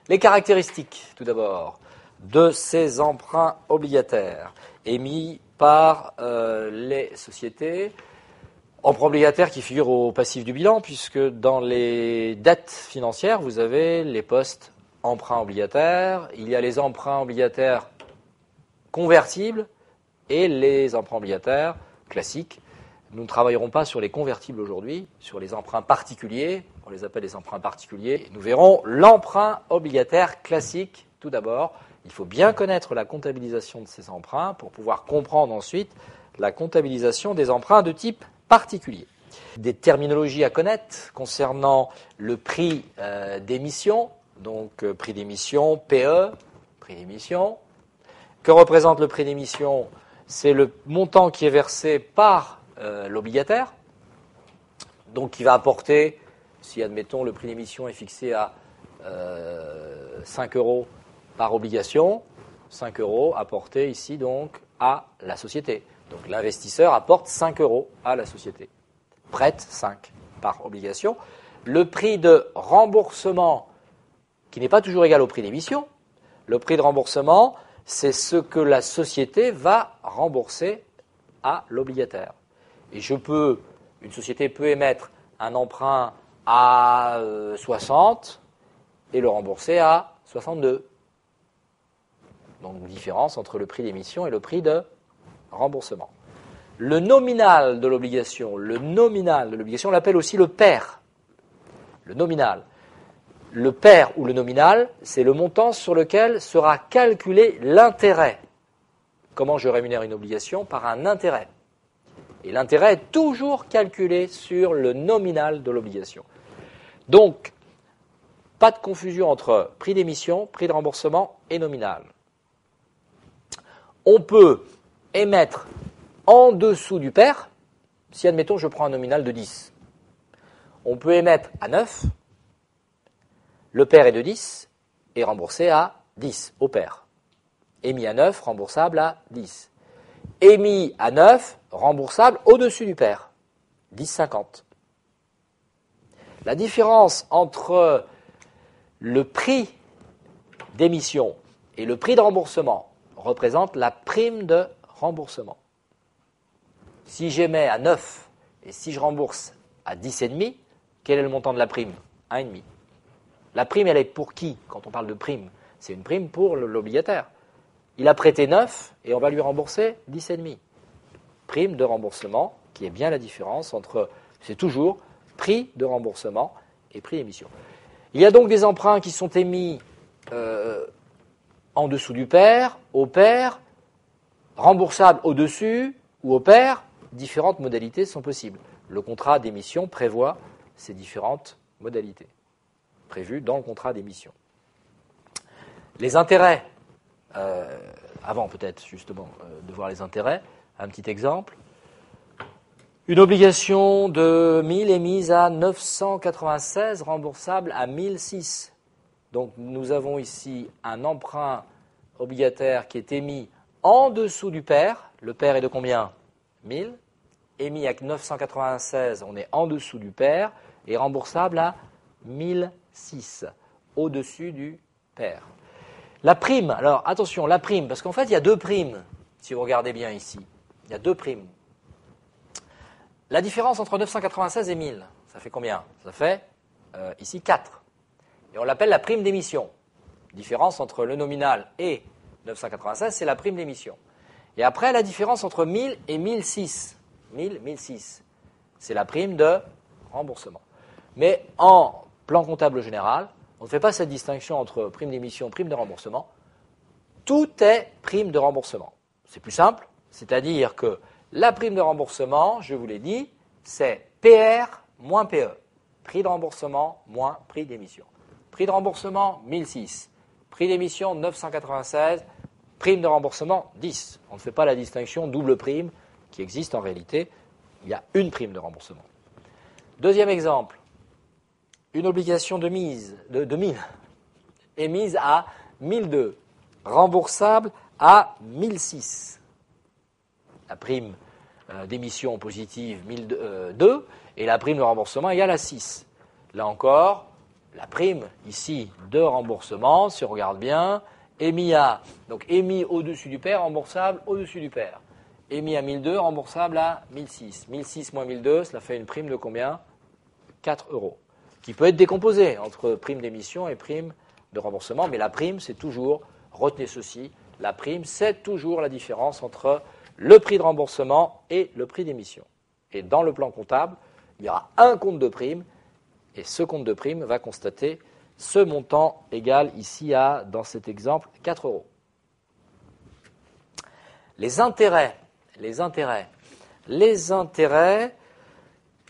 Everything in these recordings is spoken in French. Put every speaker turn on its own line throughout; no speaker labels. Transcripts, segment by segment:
Les caractéristiques, tout d'abord, de ces emprunts obligataires émis par les sociétés. Emprunts obligataires qui figurent au passif du bilan, puisque dans les dettes financières, vous avez les postes emprunts obligataires, il y a les emprunts obligataires convertibles et les emprunts obligataires classiques. Nous ne travaillerons pas sur les convertibles aujourd'hui, sur les emprunts particuliers, on les appelle les emprunts particuliers. Nous verrons l'emprunt obligataire classique tout d'abord. Il faut bien connaître la comptabilisation de ces emprunts pour pouvoir comprendre ensuite la comptabilisation des emprunts de type particulier. Des terminologies à connaître concernant le prix d'émission, donc prix d'émission, PE, prix d'émission. Que représente le prix d'émission? C'est le montant qui est versé par l'obligataire, donc qui va apporter, si admettons le prix d'émission est fixé à 5 € par obligation, 5 € apportés ici donc à la société. Donc l'investisseur apporte 5 € à la société, prête 5 par obligation. Le prix de remboursement, qui n'est pas toujours égal au prix d'émission, le prix de remboursement, c'est ce que la société va rembourser à l'obligataire. Et une société peut émettre un emprunt à 60 et le rembourser à 62. Donc différence entre le prix d'émission et le prix de remboursement. Le nominal de l'obligation, on l'appelle aussi le pair. Le nominal. Le pair ou le nominal, c'est le montant sur lequel sera calculé l'intérêt. Comment je rémunère une obligation? Par un intérêt. Et l'intérêt est toujours calculé sur le nominal de l'obligation. Donc, pas de confusion entre prix d'émission, prix de remboursement et nominal. On peut émettre en dessous du pair, si admettons je prends un nominal de 10. On peut émettre à 9, le pair est de 10, et remboursé à 10 au pair. Émis à 9, remboursable à 10. Émis à 9, remboursable au-dessus du pair, 10,50. La différence entre le prix d'émission et le prix de remboursement représente la prime de remboursement. Si j'émets à 9 et si je rembourse à 10,5, quel est le montant de la prime? 1,5. La prime, elle est pour qui quand on parle de prime? C'est une prime pour l'obligataire. Il a prêté 9 et on va lui rembourser 10,5. Prime de remboursement, qui est bien la différence entre, c'est toujours prix de remboursement et prix d'émission. Il y a donc des emprunts qui sont émis en dessous du pair, au pair, remboursables au-dessus ou au pair. Différentes modalités sont possibles. Le contrat d'émission prévoit ces différentes modalités prévues dans le contrat d'émission. Les intérêts, avant peut-être justement de voir les intérêts, un petit exemple. Une obligation de 1000 émise à 996, remboursable à 1006. Donc nous avons ici un emprunt obligataire qui est émis en dessous du pair. Le pair est de combien? 1000. Émis à 996, on est en dessous du pair, et remboursable à 1006, au-dessus du pair. La prime, alors attention, la prime, parce qu'en fait il y a deux primes, si vous regardez bien ici. Il y a deux primes. La différence entre 996 et 1000, ça fait combien? Ça fait ici 4. Et on l'appelle la prime d'émission. Différence entre le nominal et 996, c'est la prime d'émission. Et après, la différence entre 1000 et 1006. 1006, c'est la prime de remboursement. Mais en plan comptable général, on ne fait pas cette distinction entre prime d'émission et prime de remboursement. Tout est prime de remboursement. C'est plus simple, c'est-à-dire que la prime de remboursement, je vous l'ai dit, c'est PR moins PE. Prix de remboursement moins prix d'émission. Prix de remboursement, 1006. Prix d'émission, 996. Prime de remboursement, 10. On ne fait pas la distinction double prime qui existe en réalité. Il y a une prime de remboursement. Deuxième exemple. Une obligation de 1000 émise à 1002. Remboursable à 1006. La prime d'émission positive 1002 et la prime de remboursement égale à 6. Là encore, la prime ici de remboursement, si on regarde bien, émis au-dessus du pair, remboursable au-dessus du pair. Émis à 1002, remboursable à 1006. 1006 moins 1002, cela fait une prime de combien? 4 euros. Qui peut être décomposée entre prime d'émission et prime de remboursement, mais la prime, c'est toujours, retenez ceci, la prime, c'est toujours la différence entre le prix de remboursement et le prix d'émission. Et dans le plan comptable, il y aura un compte de prime, et ce compte de prime va constater ce montant égal ici à, dans cet exemple, 4 euros. Les intérêts,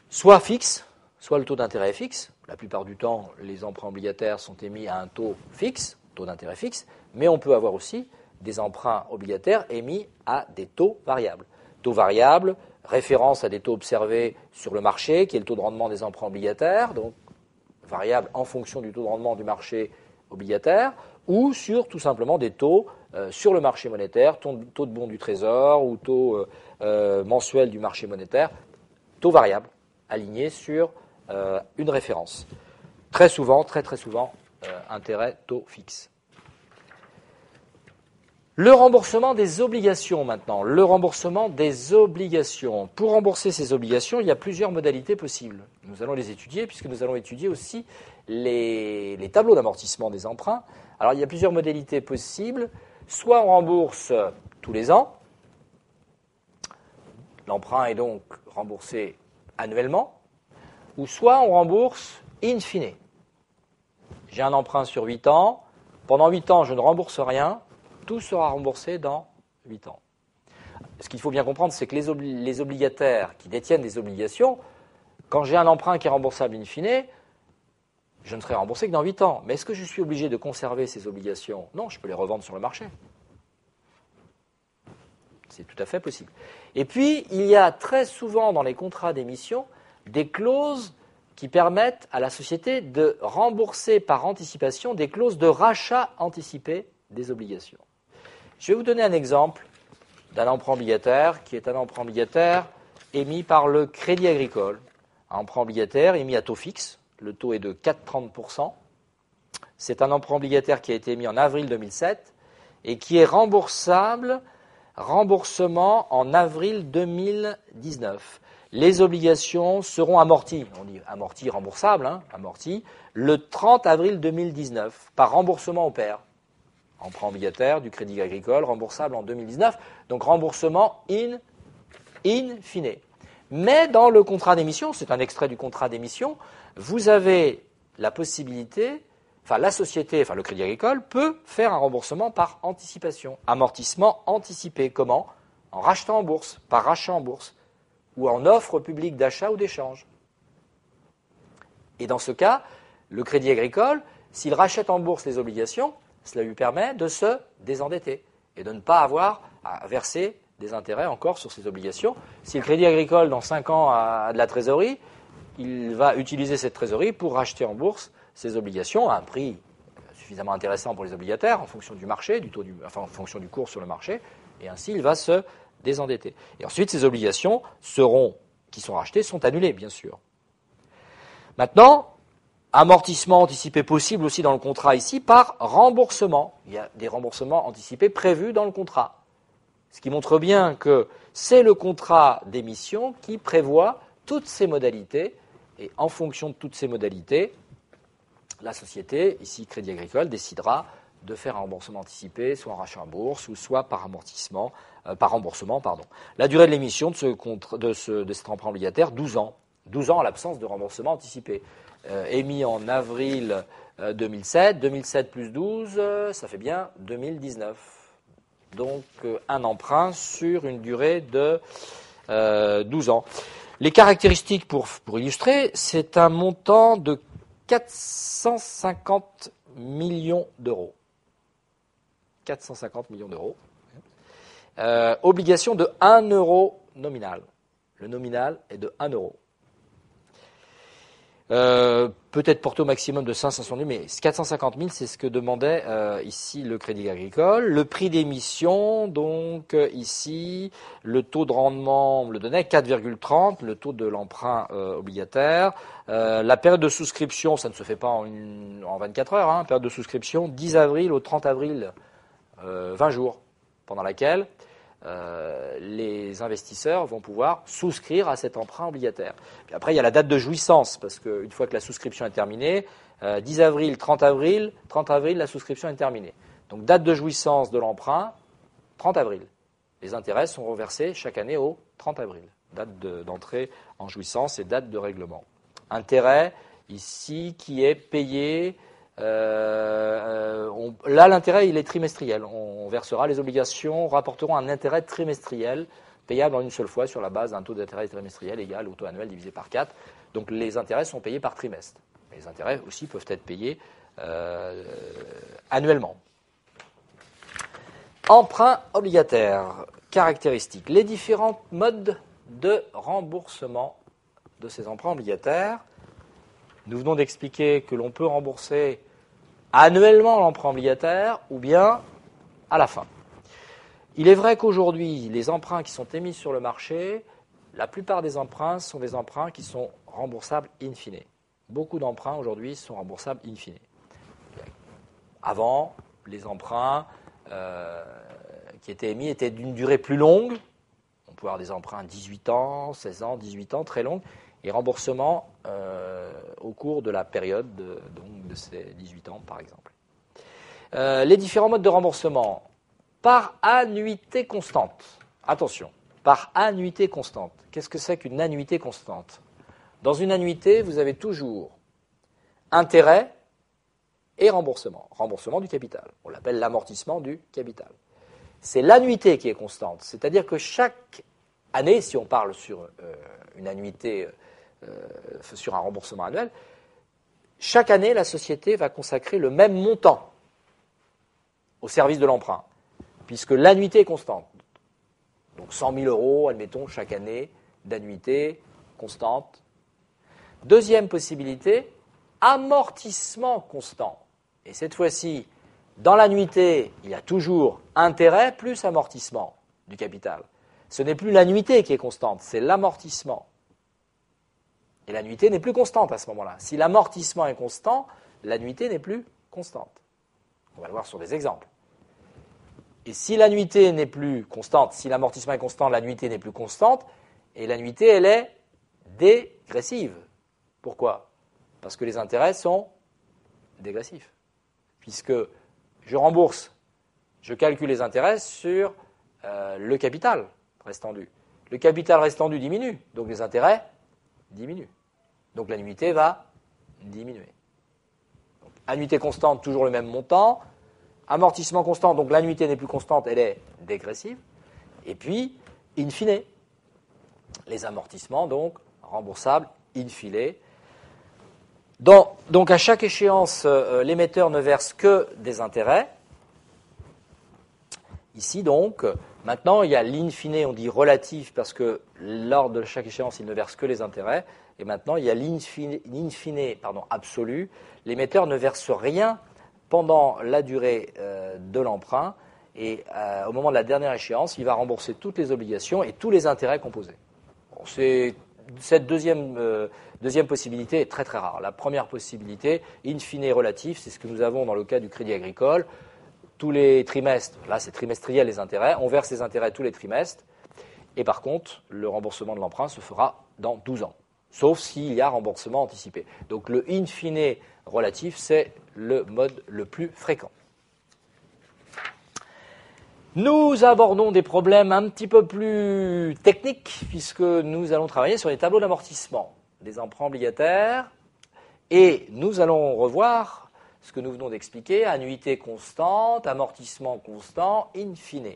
soit fixes, soit le taux d'intérêt est fixe. La plupart du temps, les emprunts obligataires sont émis à un taux fixe, taux d'intérêt fixe, mais on peut avoir aussi des emprunts obligataires émis à des taux variables. Taux variables, référence à des taux observés sur le marché, qui est le taux de rendement des emprunts obligataires, donc variable en fonction du taux de rendement du marché obligataire, ou sur tout simplement des taux sur le marché monétaire, taux de bons du Trésor ou taux mensuel du marché monétaire, taux variable, aligné sur une référence. Très souvent, très souvent, intérêt taux fixe. Le remboursement des obligations maintenant. Le remboursement des obligations. Pour rembourser ces obligations, il y a plusieurs modalités possibles. Nous allons les étudier puisque nous allons étudier aussi les tableaux d'amortissement des emprunts. Alors il y a plusieurs modalités possibles. Soit on rembourse tous les ans. L'emprunt est donc remboursé annuellement. Ou soit on rembourse in fine. J'ai un emprunt sur 8 ans. Pendant 8 ans, je ne rembourse rien. Tout sera remboursé dans 8 ans. Ce qu'il faut bien comprendre, c'est que les obligataires qui détiennent des obligations, quand j'ai un emprunt qui est remboursable in fine, je ne serai remboursé que dans 8 ans. Mais est-ce que je suis obligé de conserver ces obligations? Non, je peux les revendre sur le marché. C'est tout à fait possible. Et puis, il y a très souvent dans les contrats d'émission des clauses qui permettent à la société de rembourser par anticipation des clauses de rachat anticipé des obligations. Je vais vous donner un exemple d'un emprunt obligataire qui est un emprunt obligataire émis par le Crédit Agricole. Un emprunt obligataire émis à taux fixe, le taux est de 4,30%. C'est un emprunt obligataire qui a été émis en avril 2007 et qui est remboursable, remboursement en avril 2019. Les obligations seront amorties, on dit amorties, remboursables, amorties, le 30 avril 2019 par remboursement au pair. Emprunt obligataire du Crédit Agricole, remboursable en 2019, donc remboursement in fine. Mais dans le contrat d'émission, c'est un extrait du contrat d'émission, vous avez la possibilité, la société, le Crédit Agricole peut faire un remboursement par anticipation, amortissement anticipé. Comment? En rachetant en bourse, par rachat en bourse, ou en offre publique d'achat ou d'échange. Et dans ce cas, le Crédit Agricole, s'il rachète en bourse les obligations, cela lui permet de se désendetter et de ne pas avoir à verser des intérêts encore sur ses obligations. Si le Crédit Agricole, dans 5 ans, a de la trésorerie, il va utiliser cette trésorerie pour racheter en bourse ses obligations à un prix suffisamment intéressant pour les obligataires en fonction du marché, en fonction du cours sur le marché, et ainsi il va se désendetter. Et ensuite, ces obligations qui sont rachetées sont annulées, bien sûr. Maintenant, amortissement anticipé possible aussi dans le contrat ici par remboursement. Il y a des remboursements anticipés prévus dans le contrat. Ce qui montre bien que c'est le contrat d'émission qui prévoit toutes ces modalités. Et en fonction de toutes ces modalités, la société, ici Crédit Agricole, décidera de faire un remboursement anticipé, soit en rachat en bourse, ou soit par remboursement. La durée de l'émission de cet emprunt obligataire, 12 ans. 12 ans à l'absence de remboursement anticipé. Émis en avril 2007, 2007 plus 12, ça fait bien 2019. Donc un emprunt sur une durée de 12 ans. Les caractéristiques pour illustrer, c'est un montant de 450 millions d'euros. 450 millions d'euros. Obligation de 1 euro nominal. Le nominal est de 1 euro. Peut-être porté au maximum de 500 000, mais 450 000, c'est ce que demandait ici le Crédit Agricole. Le prix d'émission, donc ici, le taux de rendement on le donnait 4,30, le taux de l'emprunt obligataire. La période de souscription, ça ne se fait pas en 24 heures, hein, période de souscription 10 avril au 30 avril, 20 jours, pendant laquelle les investisseurs vont pouvoir souscrire à cet emprunt obligataire. Puis après, il y a la date de jouissance, parce qu'une fois que la souscription est terminée, 10 avril, 30 avril, la souscription est terminée. Donc date de jouissance de l'emprunt, 30 avril. Les intérêts sont reversés chaque année au 30 avril. Date d'entrée en jouissance et date de règlement. Intérêt, ici, qui est payé. Là, l'intérêt, il est trimestriel. On versera les obligations, rapporteront un intérêt trimestriel payable en une seule fois sur la base d'un taux d'intérêt trimestriel égal au taux annuel divisé par 4. Donc les intérêts sont payés par trimestre. Les intérêts aussi peuvent être payés annuellement. Emprunt obligataire. Caractéristiques. Les différents modes de remboursement de ces emprunts obligataires. Nous venons d'expliquer que l'on peut rembourser annuellement l'emprunt obligataire ou bien à la fin. Il est vrai qu'aujourd'hui, les emprunts qui sont émis sur le marché, la plupart des emprunts sont des emprunts qui sont remboursables in fine. Beaucoup d'emprunts aujourd'hui sont remboursables in fine. Avant, les emprunts qui étaient émis étaient d'une durée plus longue. On peut avoir des emprunts 18 ans, 16 ans, 18 ans, très longs, et remboursement au cours de la période de ces 18 ans, par exemple. Les différents modes de remboursement par annuité constante. Attention, par annuité constante. Qu'est-ce que c'est qu'une annuité constante ? Dans une annuité, vous avez toujours intérêt et remboursement. Remboursement du capital. On l'appelle l'amortissement du capital. C'est l'annuité qui est constante. C'est-à-dire que chaque année, si on parle sur une annuité, sur un remboursement annuel, chaque année, la société va consacrer le même montant au service de l'emprunt, puisque l'annuité est constante. Donc 100 000 euros, admettons, chaque année, d'annuité constante. Deuxième possibilité, amortissement constant. Et cette fois-ci, dans l'annuité, il y a toujours intérêt plus amortissement du capital. Ce n'est plus l'annuité qui est constante, c'est l'amortissement. Et l'annuité n'est plus constante à ce moment-là. Si l'amortissement est constant, l'annuité n'est plus constante. On va le voir sur des exemples. Et si l'annuité n'est plus constante, si l'amortissement est constant, l'annuité n'est plus constante, et l'annuité, elle est dégressive. Pourquoi ? Parce que les intérêts sont dégressifs. Puisque je rembourse, je calcule les intérêts sur le capital restendu. Le capital restendu diminue, donc les intérêts diminuent. Donc l'annuité va diminuer. Donc, annuité constante, toujours le même montant. Amortissement constant, donc l'annuité n'est plus constante, elle est dégressive. Et puis, in fine, les amortissements, donc, remboursables, in fine. Donc à chaque échéance, l'émetteur ne verse que des intérêts. Ici, donc, maintenant, il y a l'in fine, on dit relatif, parce que lors de chaque échéance, il ne verse que les intérêts. Et maintenant, il y a l'in fine, absolu. L'émetteur ne verse rien pendant la durée de l'emprunt. Et au moment de la dernière échéance, il va rembourser toutes les obligations et tous les intérêts composés. Bon, cette deuxième possibilité est très très rare. La première possibilité, in fine relatif, c'est ce que nous avons dans le cas du Crédit Agricole. Tous les trimestres, là c'est trimestriel les intérêts, on verse les intérêts tous les trimestres, et par contre, le remboursement de l'emprunt se fera dans 12 ans, sauf s'il y a remboursement anticipé. Donc le in fine relatif, c'est le mode le plus fréquent. Nous abordons des problèmes un petit peu plus techniques, puisque nous allons travailler sur les tableaux d'amortissement des emprunts obligataires, et nous allons revoir ce que nous venons d'expliquer, annuité constante, amortissement constant, in fine.